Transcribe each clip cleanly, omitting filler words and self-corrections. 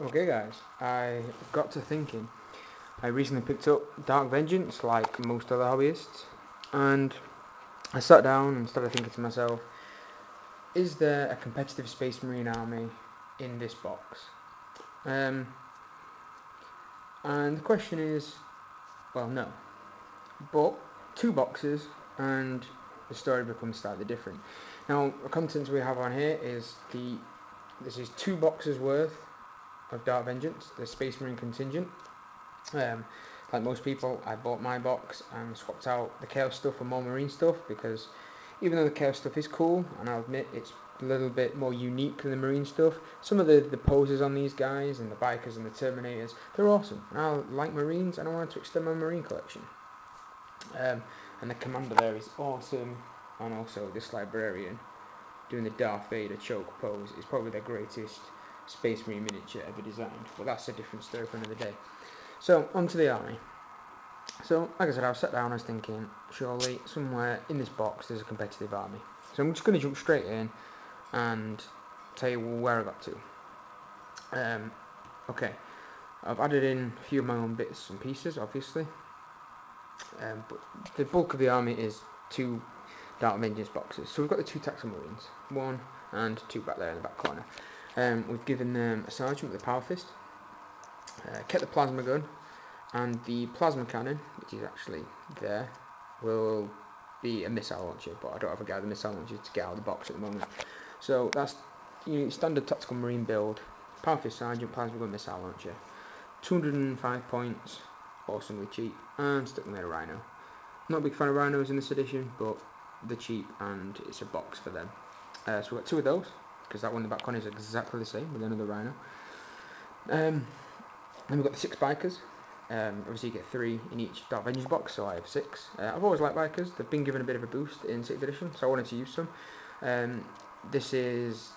Okay guys, I got to thinking. I recently picked up Dark Vengeance like most other hobbyists, and I sat down and started thinking to myself, is there a competitive Space Marine army in this box? Um, and the question is, well no, but two boxes and the story becomes slightly different. Now the contents we have on here is this is 2 boxes worth of Dark Vengeance, the Space Marine contingent. Um, like most people, I bought my box and swapped out the Chaos stuff for more Marine stuff because even though the Chaos stuff is cool, and I'll admit it's a little bit more unique than the Marine stuff, some of the poses on these guys and the Bikers and the Terminators, they're awesome. And I like Marines and I wanted to extend my Marine collection. And the Commander there is awesome, and also this Librarian doing the Darth Vader choke pose is probably the greatest Space Marine miniature ever designed, but that's a different story for another day. So, onto the army. So, like I said, I was sat down, I was thinking, surely somewhere in this box there's a competitive army. So I'm just going to jump straight in and tell you where I got to. Okay, I've added in a few of my own bits and pieces, obviously. But the bulk of the army is 2 Dark Vengeance boxes. So we've got the 2 Tactical Marines, 1 and 2 back there in the back corner. We've given them a Sergeant with a Power Fist, kept the Plasma Gun, and the Plasma Cannon, which is actually there, will be a missile launcher, but I don't have a guy with a missile launcher to get out of the box at the moment. So that's standard Tactical Marine build, Power Fist Sergeant, Plasma Gun, Missile Launcher. 205 points, awesomely cheap, and stuck with a Rhino. Not a big fan of Rhinos in this edition, but they're cheap and it's a box for them. So we've got 2 of those, because that one in the back corner is exactly the same with another Rhino. Then we've got the 6 Bikers. Obviously you get 3 in each Dark Vengeance box, so I have 6. I've always liked Bikers, they've been given a bit of a boost in 6th edition, so I wanted to use some. This is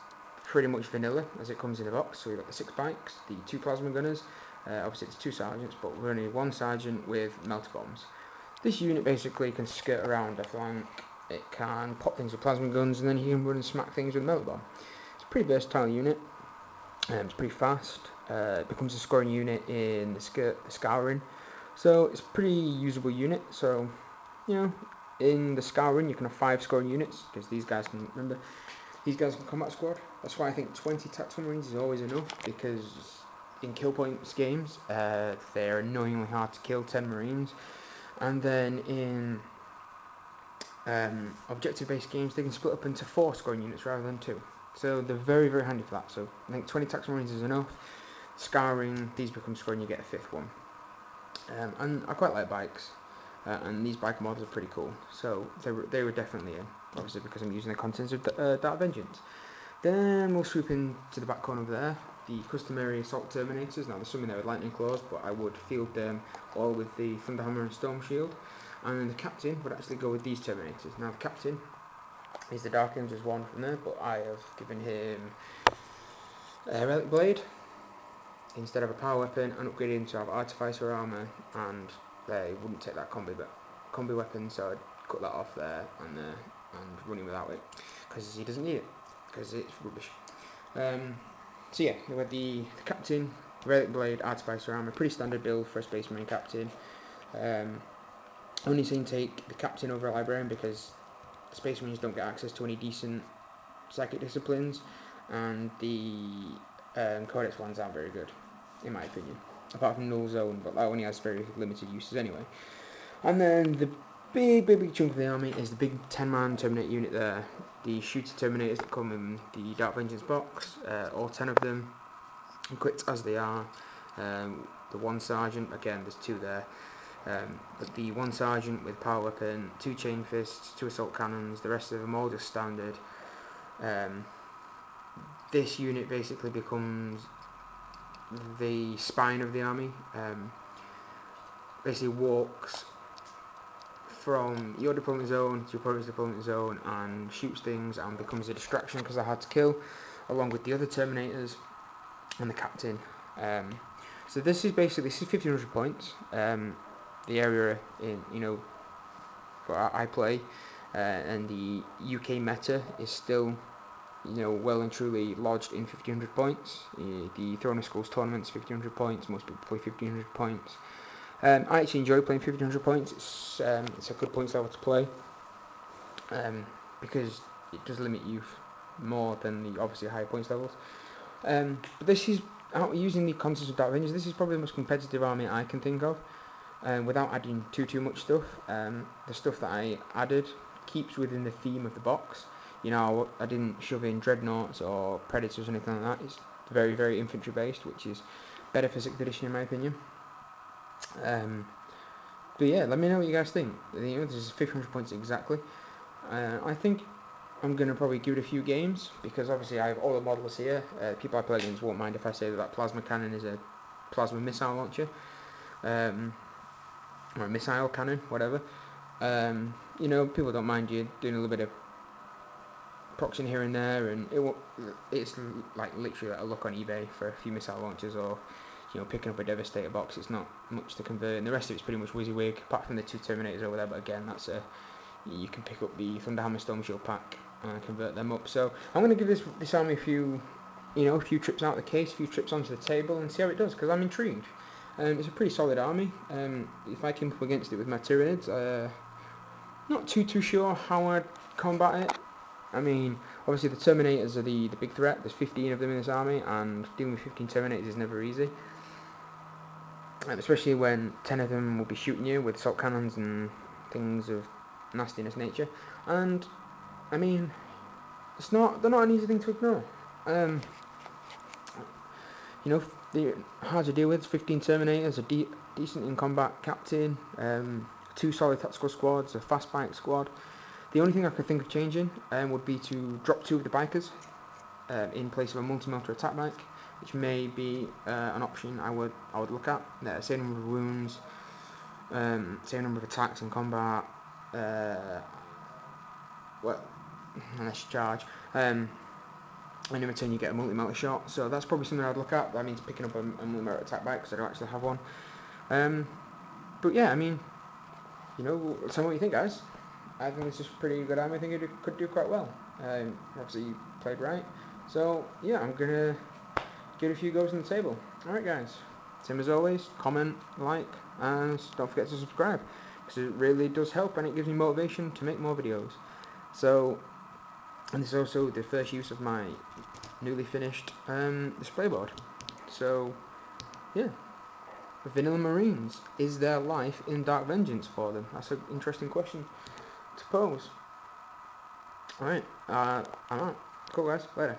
pretty much vanilla as it comes in the box, so we've got the 6 bikes, the 2 Plasma Gunners, obviously it's 2 Sergeants, but we're only 1 Sergeant with Melter Bombs. This unit basically can skirt around a flank, it can pop things with Plasma Guns, and then you can run and smack things with Melter Bomb. It's a pretty versatile unit, it's pretty fast. It becomes a scoring unit in the Scouring, so it's a pretty usable unit. So, in the Scouring you can have 5 scoring units, because these guys can combat squad. That's why I think 20 Tactical Marines is always enough, because in kill points games, they're annoyingly hard to kill 10 Marines, and then in objective based games they can split up into 4 scoring units rather than 2. So they're very, very handy for that. So I think 20 Tactical Marines is enough. Scouring, these become scoring, you get a 5th one. And I quite like bikes, and these bike models are pretty cool. So they were definitely in, obviously because I'm using the contents of Dark Vengeance. Then we'll swoop into the back corner over there. The customary Assault Terminators. Now there's some in there with Lightning Claws, but I would field them all with the Thunderhammer and Storm Shield. And then the Captain would actually go with these Terminators. Now the Captain is the Dark Angels one from there, but I have given him a Relic Blade instead of a power weapon, and upgraded him to have Artificer armor, and they wouldn't take that combi weapon, so I'd cut that off there and run him without it, because he doesn't need it, because it's rubbish. So yeah, we had the Captain, Relic Blade, Artificer armor, pretty standard build for a Space Marine Captain. Only seen take the Captain over a Librarian because the Space Marines don't get access to any decent psychic disciplines, and the Codex ones aren't very good, in my opinion, apart from Null Zone, but that only has very limited uses anyway. And then the big chunk of the army is the big 10-man Terminator unit there, the shooter Terminators that come in the Dark Vengeance box, all 10 of them, equipped as they are. The 1 Sergeant, again there's 2 there, but the 1 Sergeant with power weapon, 2 Chain Fists, 2 Assault Cannons, the rest of them all just standard. This unit basically becomes the spine of the army. Basically walks from your deployment zone to your opponent's deployment zone and shoots things and becomes a distraction because they're hard to kill, along with the other Terminators and the Captain. So this is 1500 points. The area in where I play, and the UK meta is still well and truly lodged in 1500 points. The Throne of Skulls tournament's 1500 points. Most people play 1500 points. I actually enjoy playing 1500 points. It's a good points level to play, because it does limit you more than the obviously higher points levels. But this is, using the concepts of Dark Avengers, this is probably the most competitive army I can think of, without adding too much stuff. The stuff that I added keeps within the theme of the box. I didn't shove in dreadnoughts or predators or anything like that. It's very, very infantry based, which is better for 6th edition in my opinion. But yeah, let me know what you guys think. This is 500 points exactly. I think I'm going to probably give it a few games, because obviously I have all the models here. People I play against won't mind if I say that plasma cannon is a plasma missile launcher, or a missile cannon, whatever. People don't mind you doing a little bit of proxying here and there, and it's like literally a look on eBay for a few missile launchers, or picking up a Devastator box. It's not much to convert, and the rest of it's pretty much WYSIWYG, apart from the 2 Terminators over there. But again, that's you can pick up the Thunderhammer Storm Shield pack and convert them up. So I'm going to give this army a few trips out of the case, a few trips onto the table, and see how it does, because I'm intrigued. It's a pretty solid army. If I came up against it with my Tyranids, not too sure how I'd combat it. I mean, obviously the Terminators are the big threat. There's 15 of them in this army, and dealing with 15 Terminators is never easy. Especially when 10 of them will be shooting you with assault cannons and things of nastiness nature. And I mean, they're not an easy thing to ignore. They're hard to deal with. 15 Terminators, a decent in combat captain, 2 solid tactical squads, a fast bike squad. The only thing I could think of changing would be to drop 2 of the bikers in place of a multi-motor attack bike, which may be an option I would look at. Same number of wounds, same number of attacks in combat. Unless you charge. And in return you get a multi-motor shot. So that's probably something I'd look at. That means picking up a multi-motor attack bike, because I don't actually have one. But yeah, I mean, tell me what you think, guys. I think this is a pretty good army. I think it could do quite well. Obviously you played right. So yeah, I'm gonna give it a few goes on the table. Alright guys, same as always, comment, like, and don't forget to subscribe, because it really does help, and it gives me motivation to make more videos. So, and this is also the first use of my newly finished display board. So yeah, Vanilla Marines, is there life in Dark Vengeance for them? That's an interesting question to pose. Alright, I'm out. Cool guys, later.